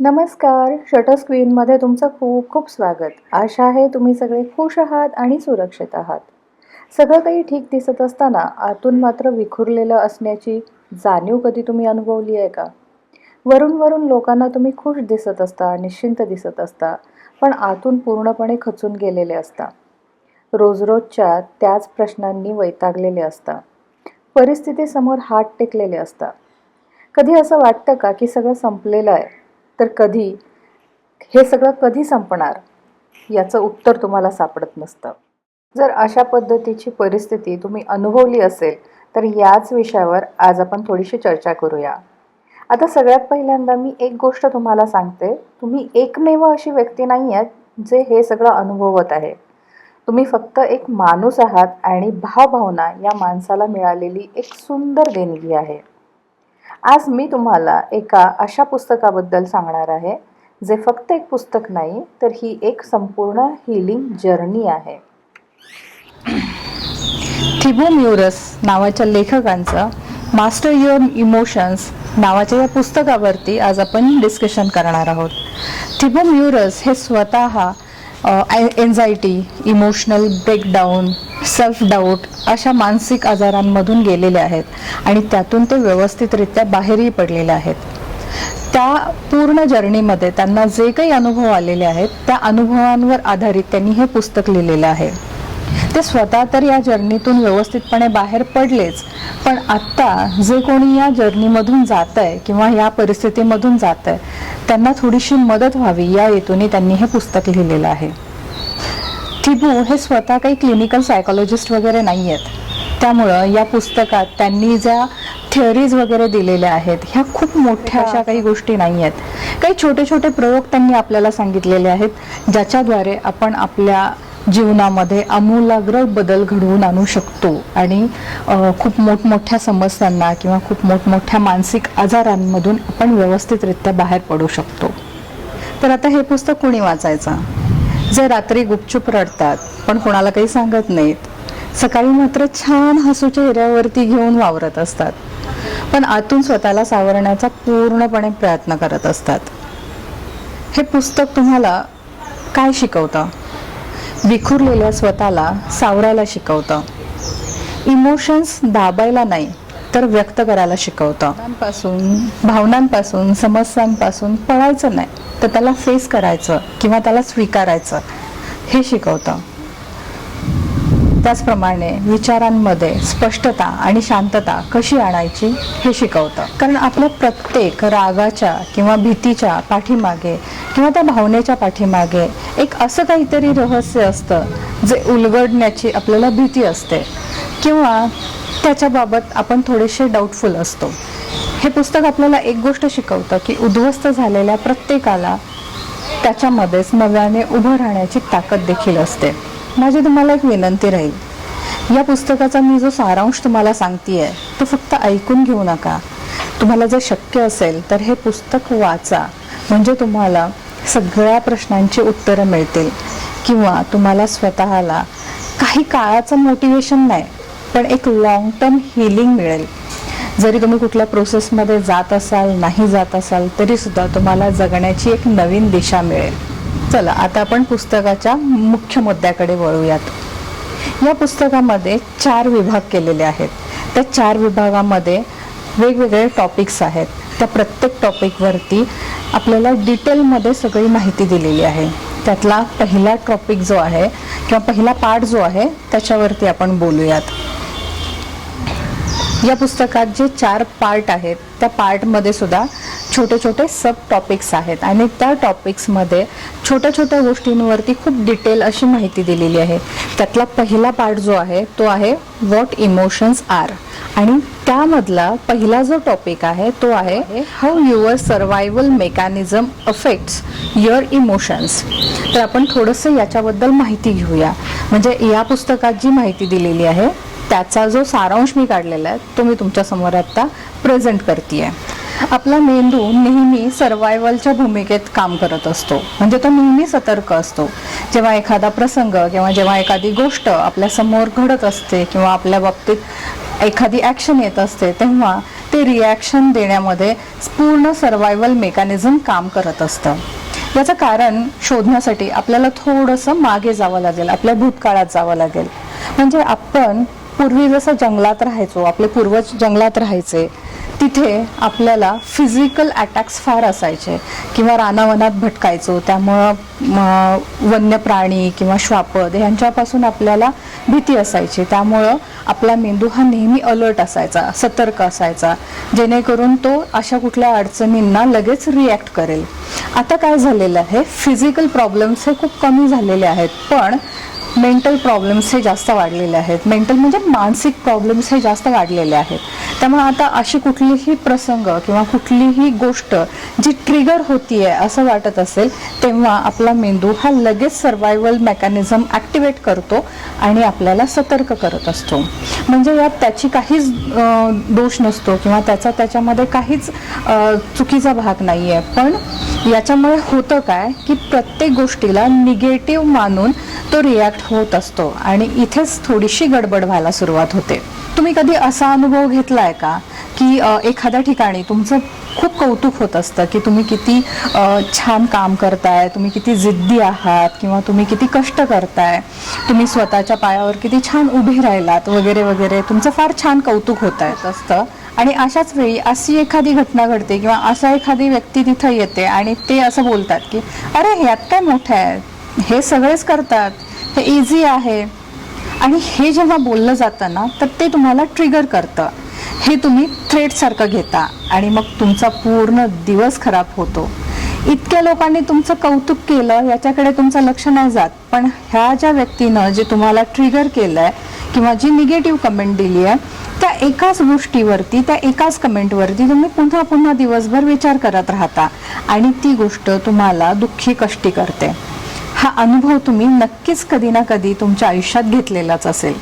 नमस्कार. शटर स्क्रीनमध्ये तुमचं खूप खूप स्वागत. आशा आहे तुम्ही सगळे खुश आहात आणि सुरक्षित आहात. सगळं काही ठीक दिसत असताना आतून मात्र विखुरलेलं असण्याची जाणीव कधी तुम्ही अनुभवली आहे का? वरून वरून लोकांना तुम्ही खुश दिसत असता, निश्चिंत दिसत असता, पण आतून पूर्णपणे खचून गेलेले असता. रोजरोजच्या त्याच प्रश्नांनी वैतागलेले असता. परिस्थितीसमोर हात टेकलेले असता. कधी असं वाटतं का की सगळं संपलेलं आहे, तर कधी हे सगळं कधी संपणार याचं उत्तर तुम्हाला सापडत नसतं. जर अशा पद्धतीची परिस्थिती तुम्ही अनुभवली असेल तर याच विषयावर आज आपण थोडीशी चर्चा करूया. आता सगळ्यात पहिल्यांदा मी एक गोष्ट तुम्हाला सांगते, तुम्ही एकमेव अशी व्यक्ती नाही आहेत जे हे सगळं अनुभवत आहे. तुम्ही फक्त एक माणूस आहात आणि भावभावना या माणसाला मिळालेली एक सुंदर देणगी आहे. आज मी तुम्हाला एका अशा पुस्तकाबद्दल सांगणार आहे, जे फक्त एक पुस्तक नाही, तर ही एक संपूर्ण हीलिंग जर्नी आहे. थिबो म्युरस नावाच्या लेखकांचं मास्टर युअर इमोशन्स नावाच्या या पुस्तकावरती आज आपण डिस्कशन करणार आहोत. थिबो म्युरस हे स्वतः anxiety, emotional breakdown, self doubt अशा मानसिक आजारांमधून गेलेले आहेत आणि त्यातून ते व्यवस्थितरित्या बाहेरही पडलेले आहेत. त्या पूर्ण जर्नीमध्ये त्यांना जे काही अनुभव आलेले आहेत त्या अनुभवांवर आधारित त्यांनी हे पुस्तक लिहिलेलं आहे. ते स्वतः तर या जर्नीतून व्यवस्थितपणे बाहेर पडलेच, पण आत्ता जे कोणी या जर्नीमधून जात आहे किंवा या परिस्थितीमधून जात आहे त्यांना थोडीशी मदत व्हावी या हेतूने त्यांनी हे पुस्तक लिहिलेलं आहे. थिबो हे स्वतः काही क्लिनिकल सायकोलॉजिस्ट वगैरे नाही आहेत, त्यामुळं या पुस्तकात त्यांनी ज्या थिअरीज वगैरे दिलेल्या आहेत ह्या खूप मोठ्या अशा काही गोष्टी नाही आहेत. काही छोटे छोटे प्रयोग त्यांनी आपल्याला सांगितलेले आहेत ज्याच्याद्वारे आपण आपल्या जीवनामध्ये आमूलाग्र बदल घडवून आणू शकतो आणि खूप मोठमोठ्या समस्यांना किंवा खूप मोठमोठ्या मानसिक आजारांमधून आपण व्यवस्थितरित्या बाहेर पडू शकतो. तर आता हे पुस्तक कोणी वाचायचं? जे रात्री गुपचूप रडतात पण कोणाला काही सांगत नाहीत, सकाळी मात्र छान हसू चेहऱ्यावरती घेऊन वावरत असतात, पण आतून स्वतःला सावरण्याचा पूर्णपणे प्रयत्न करत असतात. हे पुस्तक तुम्हाला काय शिकवतं? विखुरलेल्या स्वतःला सावरायला शिकवतं. इमोशन्स दाबायला नाही तर व्यक्त करायला शिकवतं. भावनांपासून समस्यांपासून पळायचं नाही तर त्याला फेस करायचं किंवा त्याला स्वीकारायचं हे शिकवतं. त्याचप्रमाणे विचारांमध्ये स्पष्टता आणि शांतता कशी आणायची हे शिकवतं. कारण आपल्या प्रत्येक रागाच्या किंवा भीतीच्या पाठीमागे किंवा त्या भावनेच्या पाठीमागे एक असं काहीतरी रहस्य असतं जे उलगडण्याची आपल्याला भीती असते किंवा त्याच्याबाबत आपण थोडेसे डाऊटफुल असतो. हे पुस्तक आपल्याला एक गोष्ट शिकवतं की उद्ध्वस्त झालेल्या प्रत्येकाला त्याच्यामध्येच नव्याने उभं राहण्याची ताकद देखील असते. माझी तुम्हाला एक विनंती राहील, या पुस्तकाचा मी जो सारांश तुम्हाला सांगतेय तो फक्त ऐकून घेऊ नका. तुम्हाला जर शक्य असेल तर हे पुस्तक वाचा, म्हणजे तुम्हाला सगळ्या प्रश्नांची उत्तरं मिळतील किंवा तुम्हाला स्वतःला काही काळाचं मोटिवेशन नाही पण एक लॉंग टर्म हीलिंग मिळेल. जरी तुम्ही कुठल्या प्रोसेसमध्ये जात असाल नाही जात असाल तरी सुद्धा तुम्हाला जगण्याची एक नवीन दिशा मिळेल. चला आता आपण पुस्तकाच्या मुख्य मुद्द्याकडे वळूयात. या पुस्तकामध्ये 4 विभाग केलेले आहेत. त्या 4 विभागामध्ये वेगवेगळे टॉपिक्स आहेत. त्या प्रत्येक टॉपिकवरती आपल्याला डिटेलमध्ये सगळी माहिती दिलेली आहे. त्यातला पहिला टॉपिक जो आहे किंवा पहिला पार्ट जो आहे त्याच्यावरती आपण बोलूयात. या पुस्तकात जे 4 पार्ट आहेत त्या पार्टमध्ये सुद्धा छोटे छोटे सब टॉपिक्स आहेत आणि त्या टॉपिक्समध्ये छोट्या छोट्या गोष्टींवरती खूप डिटेल अशी माहिती दिलेली आहे. त्यातला पहिला पार्ट जो आहे तो आहे व्हॉट इमोशन्स आर आणि त्यामधला पहिला जो टॉपिक आहे तो आहे how your survival mechanism affects your emotions. तर आपण थोडंसं याच्याबद्दल माहिती घेऊया. म्हणजे या पुस्तकात जी माहिती दिलेली आहे त्याचा जो सारांश मी काढलेला आहे तो मी तुमच्या समोर आता प्रेझेंट करते आहे. आपला मेंदू नेहमी सर्वायवलच्या भूमिकेत काम करत असतो, म्हणजे तो नेहमी सतर्क असतो. जेव्हा एखादा प्रसंग किंवा जेव्हा एखादी गोष्ट आपल्या समोर घडत असते किंवा आपल्या बाबतीत एखादी ॲक्शन येत असते, तेव्हा ते रिॲक्शन देण्यामध्ये पूर्ण सर्वायवल मेकॅनिझम काम करत असतं. याचं कारण शोधण्यासाठी आपल्याला थोडंसं मागे जावं लागेल, आपल्या भूतकाळात जावं लागेल. म्हणजे आपण पूर्वी जसं जंगलात राहायचो, आपले पूर्वज जंगलात राहायचे, तिथे आपल्याला फिजिकल अटॅक्स फार असायचे किंवा रानावनात भटकायचो, त्यामुळं वन्य प्राणी किंवा श्वापद यांच्यापासून आपल्याला भीती असायची. त्यामुळं आपला मेंदू हा नेहमी अलर्ट असायचा, सतर्क असायचा, जेणेकरून तो अशा कुठल्या अडचणींना लगेच रिॲक्ट करेल. आता काय झालेलं आहे, फिजिकल प्रॉब्लेम्स हे खूप कमी झालेले आहेत, पण मेंटल प्रॉब्लेम्स हे जास्त वाढलेले आहेत. मेंटल म्हणजे मानसिक प्रॉब्लेम्स हे जास्त वाढलेले आहेत. त्यामुळे आता अशी कुठलीही प्रसंग किंवा कुठलीही गोष्ट जी ट्रिगर होतीये असं वाटत असेल, तेव्हा आपला मेंदू हा लगेच सर्वायवल मेकॅनिझम ॲक्टिवेट करतो आणि आपल्याला सतर्क करत असतो. म्हणजे यात त्याची काहीच दोष नसतो किंवा त्याच्यामध्ये काहीच चुकीचा भाग नाही आहे. पण याच्यामुळे होतं काय की प्रत्येक गोष्टीला निगेटिव्ह मानून तो रिॲक्ट होत असतो आणि इथेच थोडीशी गडबड व्हायला सुरुवात होते. तुम्ही कधी असा अनुभव घेतलाय का की एखाद्या ठिकाणी तुमचं खूप कौतुक होत असतं की तुम्ही किती छान काम करताय, तुम्ही किती जिद्दी आहात किंवा तुम्ही किती कष्ट करताय, तुम्ही स्वतःच्या पायावर किती छान उभे राहिलात वगैरे वगैरे, तुमचं फार छान कौतुक होत असतं. आणि अशाच वेळी अशी एखादी घटना घडते किंवा असा एखादी व्यक्ती तिथं येते आणि ते असं बोलतात की अरे ह्यात काय मोठं आहे, हे सगळेच करतात, हे इझी आहे. आणि हे जेव्हा बोललं जातं ना, तर ते तुम्हाला ट्रिगर करतं. हे तुम्ही थ्रेटसारखं घेता आणि मग तुमचा पूर्ण दिवस खराब होतो. इतक्या लोकांनी तुमचं कौतुक केलं याच्याकडे तुमचं लक्ष नाही जात, पण ह्या ज्या व्यक्तीनं जे तुम्हाला ट्रिगर केलंय किंवा जी निगेटिव्ह कमेंट दिली आहे, त्या एकाच गोष्टीवरती, त्या एकाच कमेंटवरती तुम्ही पुन्हा पुन्हा दिवसभर विचार करत राहता आणि ती गोष्ट तुम्हाला दुःखी कष्टी करते. हा अनुभव तुम्ही नक्कीच कधी ना कधी तुमच्या आयुष्यात घेतलेलाच असेल.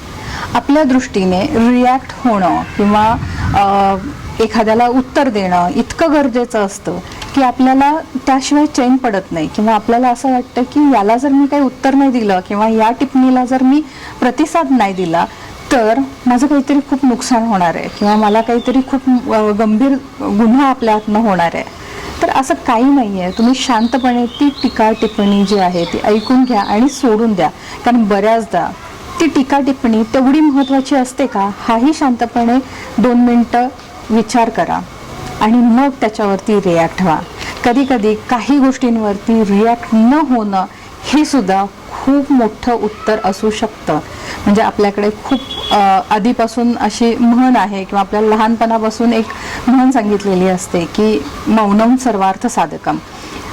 आपल्या दृष्टीने रिॲक्ट होणं किंवा एखाद्याला उत्तर देणं इतकं गरजेचं असतं की आपल्याला त्याशिवाय चैन पडत नाही किंवा आपल्याला असं वाटतं की याला जर मी काही उत्तर नाही दिलं किंवा या टिप्पणीला जर मी प्रतिसाद नाही दिला तर माझं काहीतरी खूप नुकसान होणार आहे किंवा मला काहीतरी खूप गंभीर गुन्हा आपल्या हातनं होणार आहे. तर असं काही नाही आहे. तुम्ही शांतपणे ती टीका टिप्पणी जी आहे ती ऐकून घ्या आणि सोडून द्या. कारण बऱ्याचदा ती टीका टिप्पणी तेवढी महत्त्वाची असते का, हाही शांतपणे 2 मिनटं विचार करा आणि मग त्याच्यावरती रिॲक्ट व्हा. कधी कधी काही गोष्टींवरती रिॲक्ट न होणं हे सुद्धा खूप मोठं उत्तर असू शकतं. म्हणजे आपल्याकडे खूप आधीपासून अशी म्हण आहे किंवा आपल्याला लहानपणापासून एक म्हण सांगितलेली असते की मौनम सर्वार्थ साधकम.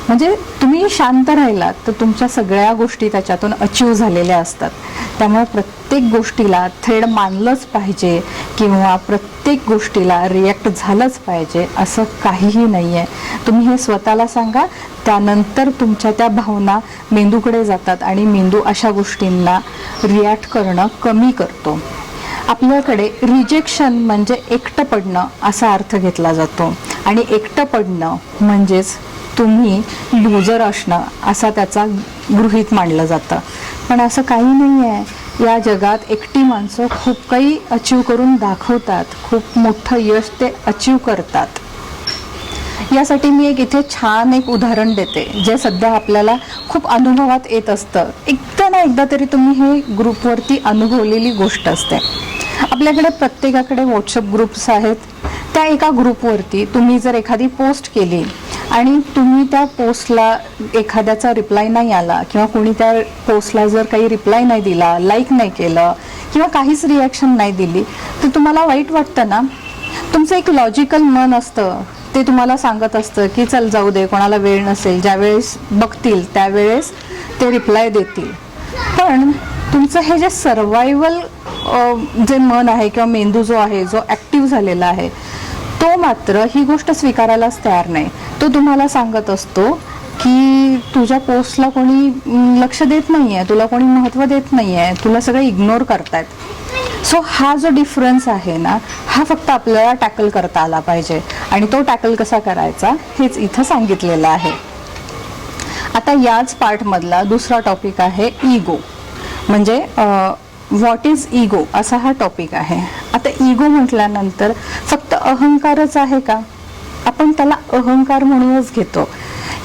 म्हणजे तुम्ही शांत राहिलात तर तुमच्या सगळ्या गोष्टी त्याच्यातून अचीव झालेल्या असतात. त्यामुळे प्रत्येक गोष्टीला थ्रेड मानलंच पाहिजे किंवा प्रत्येक गोष्टीला रिॲक्ट झालंच पाहिजे असं काहीही नाही आहे. तुम्ही हे स्वतःला सांगा, त्यानंतर तुमच्या त्या भावना मेंदूकडे जातात आणि मेंदू अशा गोष्टींना रिॲक्ट करणं कमी करतो. आपल्याकडे रिजेक्शन म्हणजे एकटं पडणं असा अर्थ घेतला जातो आणि एकटं पडणं म्हणजेच तुम्ही लूजर असणं असा त्याचा गृहीत मानलं जातं. पण असं काही नाही आहे. या जगात एकटी माणसं खूप काही अचीव करून दाखवतात, खूप मोठं यश ते अचीव करतात. यासाठी मी इथे छान एक उदाहरण देते जे सध्या आपल्याला खूप अनुभवात येत असतं. एकदा ना एकदा तरी तुम्ही हे ग्रुपवरती अनुभवलेली गोष्ट असते. आपल्याकडे प्रत्येकाकडे व्हॉट्सअप ग्रुप्स आहेत. त्या एका ग्रुपवरती तुम्ही जर एखादी पोस्ट केली आणि तुम्ही त्या पोस्टला एखाद्याचा रिप्लाय नाही आला किंवा कोणी त्या पोस्टला जर काही रिप्लाय नाही दिला, लाईक नाही केलं किंवा काहीच रिॲक्शन नाही दिली, तर तुम्हाला वाईट वाटतं ना. तुमचं एक लॉजिकल मन असतं, ते तुम्हाला सांगत असतं की चल जाऊ दे, कोणाला वेळ नसेल, ज्यावेळेस बघतील त्यावेळेस ते रिप्लाय देतील. पण तुमचं हे जे सर्वायवल जे मन आहे किंवा मेंदू जो आहे, जो ॲक्टिव्ह झालेला आहे, तो मात्र ही गोष्ट स्वीकारायलाच तयार नाही. तो तुम्हाला सांगत असतो की तुझ्या पोस्टला कोणी लक्ष देत नाही आहे, तुला कोणी महत्त्व देत नाही आहे, तुला सगळं इग्नोर करतायत. सो हा जो डिफरन्स आहे ना, हा फक्त आपल्याला टॅकल करता आला पाहिजे आणि तो टॅकल कसा करायचा हेच इथं सांगितलेलं आहे. आता याच पार्टमधला दुसरा टॉपिक आहे इगो, म्हणजे व्हॉट इज इगो असा हा टॉपिक आहे. आता इगो म्हटल्यानंतर फक्त अहंकारच आहे का? आपण त्याला अहंकार म्हणूनच घेतो,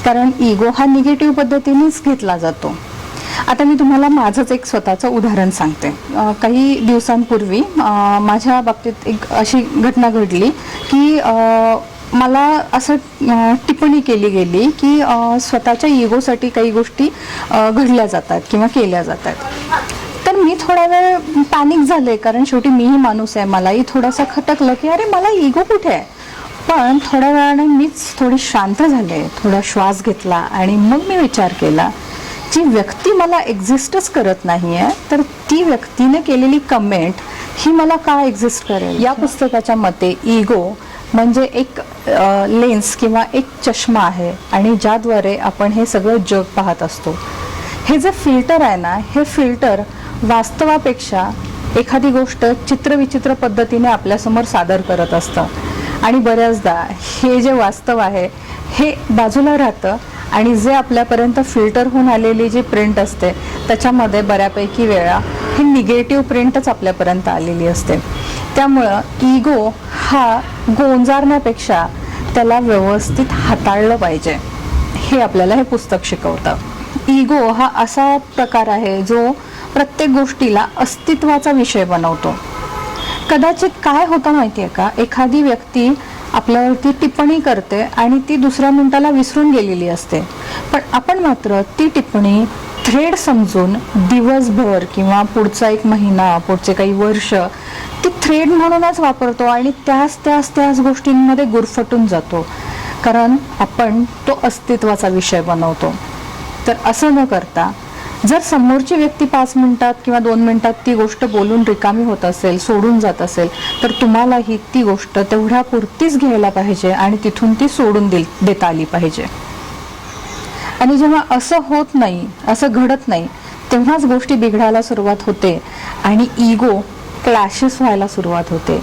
कारण इगो हा निगेटिव्ह पद्धतीनेच घेतला जातो. आता मी तुम्हाला माझंच एक स्वतःचं उदाहरण सांगते. काही दिवसांपूर्वी माझ्या बाबतीत एक अशी घटना घडली की मला असं टिप्पणी केली गेली की स्वतःच्या इगोसाठी काही गोष्टी घडल्या जातात किंवा केल्या जातात. तर मी थोडा वेळ पॅनिक झाले, कारण शेवटी मीही माणूस आहे, मलाही थोडासा खटकलं की अरे मला इगो कुठे आहे. पण थोड्या वेळाने मीच थोडी शांत झाले, थोडा श्वास घेतला आणि मग मी विचार केला, जी व्यक्ती मला एक्झिस्टच करत नाही आहे, तर ती व्यक्तीने केलेली कमेंट ही मला का एक्झिस्ट करेल. या पुस्तकाच्या मते इगो म्हणजे एक लेन्स किंवा एक चष्मा आहे आणि ज्याद्वारे आपण हे सगळं जग पाहत असतो. हे जे फिल्टर आहे ना, हे फिल्टर वास्तवापेक्षा एखादी गोष्ट चित्रविचित्र पद्धतीने आपल्यासमोर सादर करत असतं आणि बऱ्याचदा हे जे वास्तव आहे हे बाजूला राहतं आणि जे आपल्यापर्यंत फिल्टर होऊन आलेली जी प्रिंट असते त्याच्यामध्ये बऱ्यापैकी वेळा ही निगेटिव्ह प्रिंटच आपल्यापर्यंत आलेली असते. त्यामुळं इगो हा गोंजारण्यापेक्षा त्याला व्यवस्थित हाताळलं पाहिजे, हे आपल्याला हे पुस्तक शिकवतं. इगो हा असा प्रकार आहे जो प्रत्येक गोष्टीला अस्तित्वाचा विषय बनवतो. कदाचित काय होतं माहिती आहे का, एखादी व्यक्ती आपल्यावरती टिप्पणी करते आणि ती दुसऱ्या मिनिटाला विसरून गेलेली असते, पण आपण मात्र ती टिप्पणी थ्रेड समजून दिवसभर किंवा पुढचा एक महिना, पुढचे काही वर्ष ती थ्रेड म्हणूनच वापरतो आणि त्याच गोष्टींमध्ये गुरफटून जातो, कारण आपण तो अस्तित्वाचा विषय बनवतो. तर असं न करता जर समोरची व्यक्ती 5 मिनिटात किंवा 2 मिनिटात ती गोष्ट बोलून रिकामी होत असेल, सोडून जात असेल, तर तुम्हालाही ती गोष्ट तेवढ्या पुरतीच घ्यायला पाहिजे आणि तिथून ती सोडून देता आली पाहिजे. आणि जेव्हा असं होत नाही, असं घडत नाही, तेव्हाच गोष्टी बिघडायला सुरुवात होते आणि इगो क्लॅशेस व्हायला सुरुवात होते.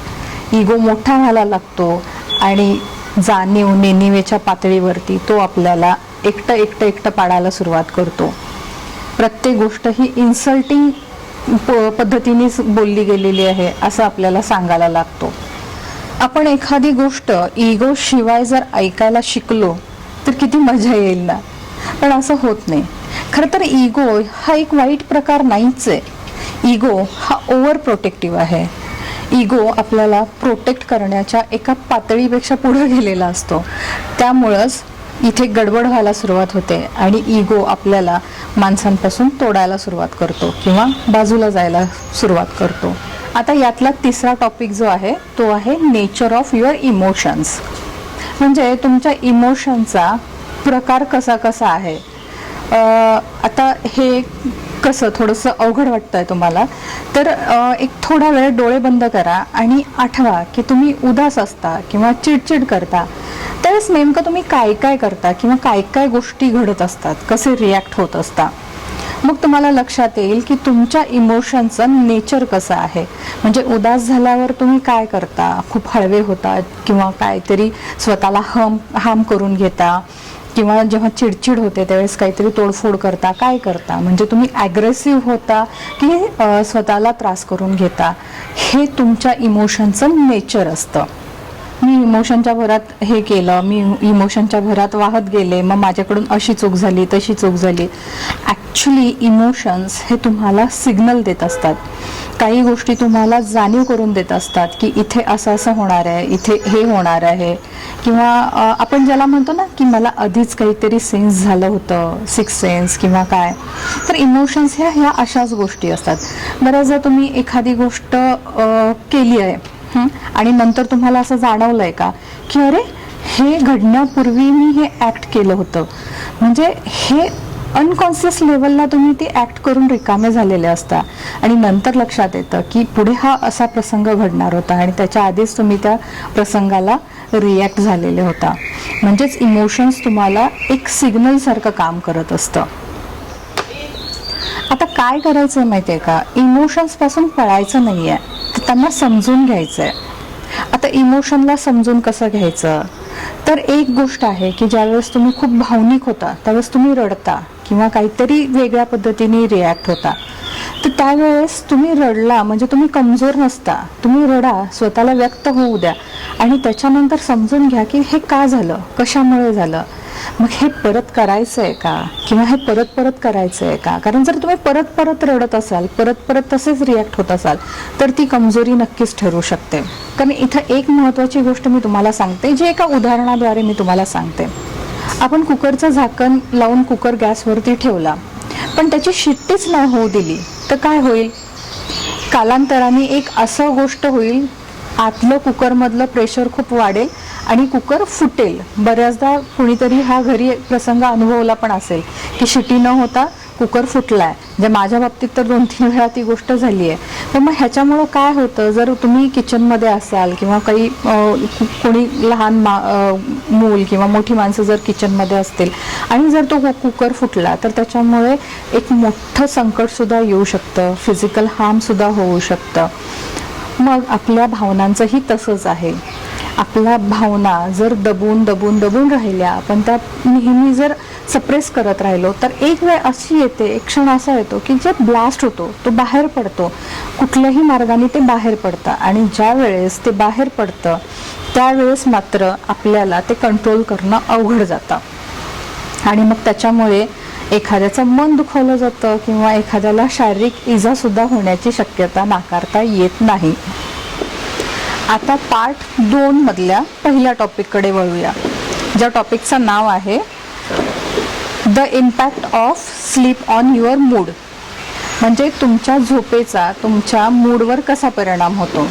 इगो मोठा व्हायला लागतो आणि जाणीव नेणिवेच्या पातळीवरती तो आपल्याला एकटं पाडायला सुरुवात करतो. प्रत्येक गोष्ट ही इन्सल्टिंग पद्धतीनेच बोलली गेलेली आहे असं आपल्याला सांगायला लागतो. आपण एखादी गोष्ट इगो शिवाय जर ऐकायला शिकलो तर किती मजा येईल ना, पण असं होत नाही. खरं तर इगो हा एक वाईट प्रकार नाहीच आहे. इगो हा ओव्हर प्रोटेक्टिव्ह आहे. इगो आपल्याला प्रोटेक्ट करण्याच्या एका पातळीपेक्षा पुढे गेलेला असतो. त्यामुळंच इथे गडबड व्हायला सुरुवात होते आणि इगो आपल्याला माणसांपासून तोडायला सुरुवात करतो किंवा बाजूला जायला सुरुवात करतो. आता यातला तिसरा टॉपिक जो आहे तो आहे नेचर ऑफ युअर इमोशन्स, म्हणजे तुमच्या इमोशनचा प्रकार कसा आहे. आता हे कसं थोडंसं अवघड वाटतंय तुम्हाला, तर एक थोडा वेळ डोळे बंद करा आणि आठवा की तुम्ही उदास असता किंवा चिडचिड करता, त्यावेळेस नेमकं तुम्ही काय करता किंवा काय गोष्टी घडत असतात, कसे रिॲक्ट होत असता. मग तुम्हाला लक्षात येईल की तुमच्या इमोशनचं नेचर कसं आहे. म्हणजे उदास झाल्यावर तुम्ही काय करता, खूप हळवे होता किंवा काहीतरी स्वतःला हार्म करून घेता, किंवा जेव्हा चिडचिड होते त्यावेळेस काहीतरी तोडफोड करता, काय करता, म्हणजे तुम्ही ॲग्रेसिव्ह होता की स्वतःला त्रास करून घेता. हे तुमच्या इमोशनचं नेचर असतं. मी इमोशनच्या भरात हे केलं, मी इमोशनच्या भरात वाहत गेले, मग माझ्याकडून अशी चूक झाली, तशी चूक झाली. ॲक्च्युली इमोशन्स हे तुम्हाला सिग्नल देत असतात. काही गोष्टी तुम्हाला जाणीव करून देत असतात की इथे असं होणार आहे, इथे हे होणार आहे, किंवा आपण ज्याला म्हणतो ना की मला आधीच काहीतरी सेन्स झालं होतं, सिक्स सेन्स किंवा काय. तर इमोशन्स ह्या अशाच गोष्टी असतात. बऱ्याचदा तुम्ही एखादी गोष्ट केली आहे आणि नंतर तुम्हाला असं जाणवलं आहे का की अरे हे घडण्यापूर्वी मी हे ॲक्ट केलं होतं, म्हणजे हे अनकॉन्शियस लेवलला तुम्ही ती ॲक्ट करून रिकामे झालेले असता आणि नंतर लक्षात येतं की पुढे हा असा प्रसंग घडणार होता आणि त्याच्या आधीच तुम्ही त्या प्रसंगाला रिॲक्ट झालेले होता. म्हणजेच इमोशन्स तुम्हाला एक सिग्नलसारखं काम करत असतं. आता काय करायचं माहिती आहे का, इमोशन्सपासून पळायचं नाही आहे. त्यांना समजून घ्यायचं आहे. आता इमोशनला समजून कसं घ्यायचं, तर एक गोष्ट आहे की ज्यावेळेस तुम्ही खूप भावनिक होता त्यावेळेस तुम्ही रडता किंवा काहीतरी वेगळ्या पद्धतीने रिॲक्ट होता, तर त्यावेळेस तुम्ही रडला म्हणजे तुम्ही कमजोर नसता. तुम्ही रडा, स्वतःला व्यक्त होऊ द्या आणि त्याच्यानंतर समजून घ्या की हे का झालं, कशामुळे झालं, मग हे परत करायचं आहे का किंवा हे परत परत करायचं आहे का. कारण जर तुम्ही परत परत रडत असाल, परत परत तसेच रिॲक्ट होत असाल, तर ती कमजोरी नक्कीच ठरू शकते. कारण इथं एक महत्त्वाची गोष्ट मी तुम्हाला सांगते, जी एका उदाहरणाद्वारे मी तुम्हाला सांगते. आपण कुकरचं झाकण लावून कुकर गॅसवरती ठेवला, पण त्याची शिट्टीच नाही होऊ दिली, तर काय होईल. कालांतराने एक असं गोष्ट होईल, आतलं कुकरमधलं प्रेशर खूप वाढेल आणि कुकर फुटेल. बऱ्याचदा कुणीतरी हा घरी प्रसंग अनुभवला पण असेल की शिट्टी न होता कुकर फुटलाय. म्हणजे माझ्या बाबतीत तर 2-3 वेळा ती गोष्ट झाली आहे. पण मग ह्याच्यामुळं काय होतं, जर तुम्ही किचनमध्ये असाल किंवा काही कोणी लहान मूल किंवा मोठी माणसं जर किचनमध्ये असतील आणि जर तो कुकर फुटला, तर त्याच्यामुळे एक मोठं संकटसुद्धा येऊ शकतं, फिजिकल हार्मसुद्धा होऊ शकतं. मग आपल्या भावनांचंही तसंच आहे. आपल्या भावना जर दबून राहिल्या, आपण त्या नेहमी जर सप्रेस करत राहिलो, तर एक वेळ अशी येते, एक क्षण असा येतो की जे ब्लास्ट होतो तो बाहेर पडतो. कुठल्याही मार्गाने ते बाहेर पडतं आणि ज्या वेळेस ते बाहेर पडतं त्यावेळेस मात्र आपल्याला ते कंट्रोल करणं अवघड जातं आणि मग त्याच्यामुळे एखाद्याचं मन दुखावलं जातं किंवा एखाद्याला शारीरिक इजासुद्धा होण्याची शक्यता नाकारता येत नाही. आता पार्ट 2 मधल्या पहिल्या टॉपिककडे वळूया, ज्या टॉपिकचं नाव आहे the impact of sleep on your mood. म्हणजे तुमच्या झोपेचा तुमच्या मूडवर कसा परिणाम होतो.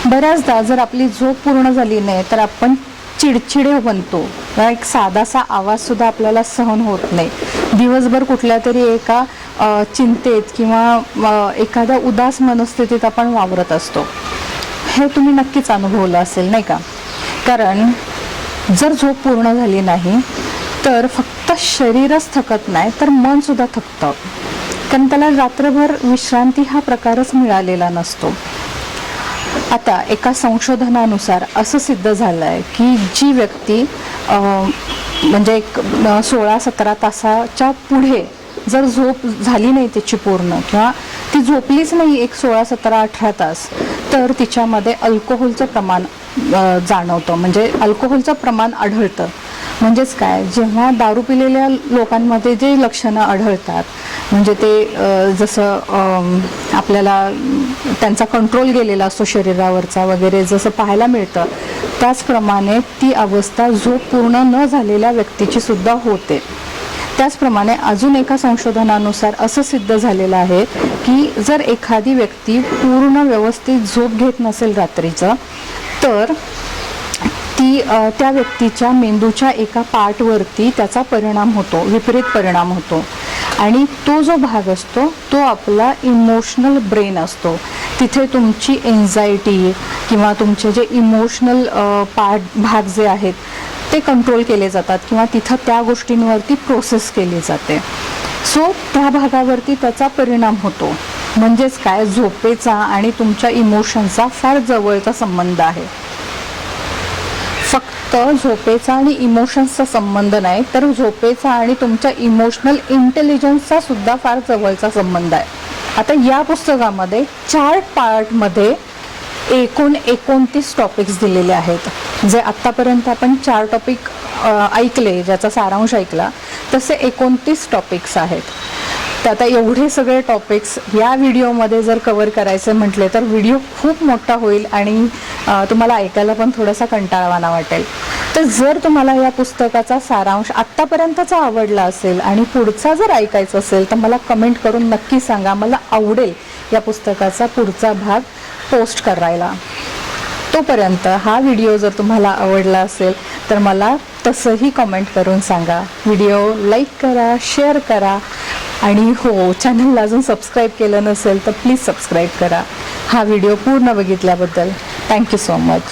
बऱ्याचदा जर आपली झोप पूर्ण झाली नाही तर आपण चिडचिडे बनतो. एक साधासा आवाजसुद्धा आपल्याला सहन होत नाही. दिवसभर कुठल्या तरी एका चिंतेत किंवा एखाद्या उदास मनस्थितीत आपण वावरत असतो. हे तुम्ही नक्कीच अनुभवलं असेल, नाही का. कारण जर झोप पूर्ण झाली नाही तर फक्त शरीरच थकत नाही तर मन सुद्धा थकतं. कारण त्याला रात्रभर विश्रांती हा प्रकारच मिळालेला नसतो. आता एका संशोधनानुसार असं सिद्ध झालं आहे की जी व्यक्ती म्हणजे एक 16-17 तासाच्या पुढे जर झोप झाली नाही त्याची पूर्ण किंवा ती झोपलीच नाही एक 16-17-18 तास, तर तिच्यामध्ये अल्कोहोलचं प्रमाण जाणवतं. म्हणजे अल्कोहोलचं प्रमाण आढळतं. म्हणजेच काय, जेव्हा दारू पिलेल्या लोकांमध्ये जे लक्षणं आढळतात, म्हणजे ते जसं आपल्याला त्यांचा कंट्रोल गेलेला असतो शरीरावरचा वगैरे जसं पाहायला मिळतं, त्याचप्रमाणे ती अवस्था झोप पूर्ण न झालेल्या व्यक्तीची सुद्धा होते. त्याचप्रमाणे अजून एका संशोधनानुसार असं सिद्ध झालेलं आहे की जर एखादी व्यक्ती पूर्ण व्यवस्थित झोप घेत नसेल रात्रीचं, तर त्या व्यक्तीच्या मेंदूच्या एका पार्टवरती त्याचा परिणाम होतो, विपरीत परिणाम होतो. आणि तो जो भाग असतो तो आपला इमोशनल ब्रेन असतो. तिथे तुमची एन्झायटी किंवा तुमचे जे इमोशनल भाग जे आहेत ते कंट्रोल केले जातात किंवा तिथं त्या गोष्टींवरती प्रोसेस केली जाते. सो त्या भागावरती त्याचा परिणाम होतो. म्हणजेच काय, झोपेचा आणि तुमच्या इमोशनचा फार जवळचा संबंध आहे. फक्त झोपेचा आणि इमोशन्सचा संबंध नाही, तर झोपेचा आणि तुमच्या इमोशनल इंटेलिजन्सचा सुद्धा फार जवळचा संबंध आहे. आता या पुस्तकामध्ये 4 पार्टमध्ये एकूण 29 टॉपिक्स दिलेले आहेत. जे आत्तापर्यंत आपण 4 टॉपिक ऐकले, ज्याचा सारांश ऐकला, तसे 29 टॉपिक्स आहेत. तर आता एवढे सगळे टॉपिक्स या व्हिडिओमध्ये जर कव्हर करायचे म्हटले तर व्हिडिओ खूप मोठा होईल आणि तुम्हाला ऐकायला पण थोडासा कंटाळवाणा वाटेल. तर जर तुम्हाला या पुस्तकाचा सारांश आत्तापर्यंतचा आवडला असेल आणि पुढचा जर ऐकायचा असेल तर मला कमेंट करून नक्की सांगा. मला आवडेल या पुस्तकाचा पुढचा भाग पोस्ट करायला. तोपर्यंत हा व्हिडिओ जर तुम्हाला आवडला असेल तर मला तसंही कमेंट करून सांगा. व्हिडिओ लाईक करा, शेअर करा आणि हो, चॅनलला अजून सबस्क्राईब केलं नसेल तर प्लीज सबस्क्राईब करा. हा व्हिडिओ पूर्ण बघितल्याबद्दल थँक्यू सो मच.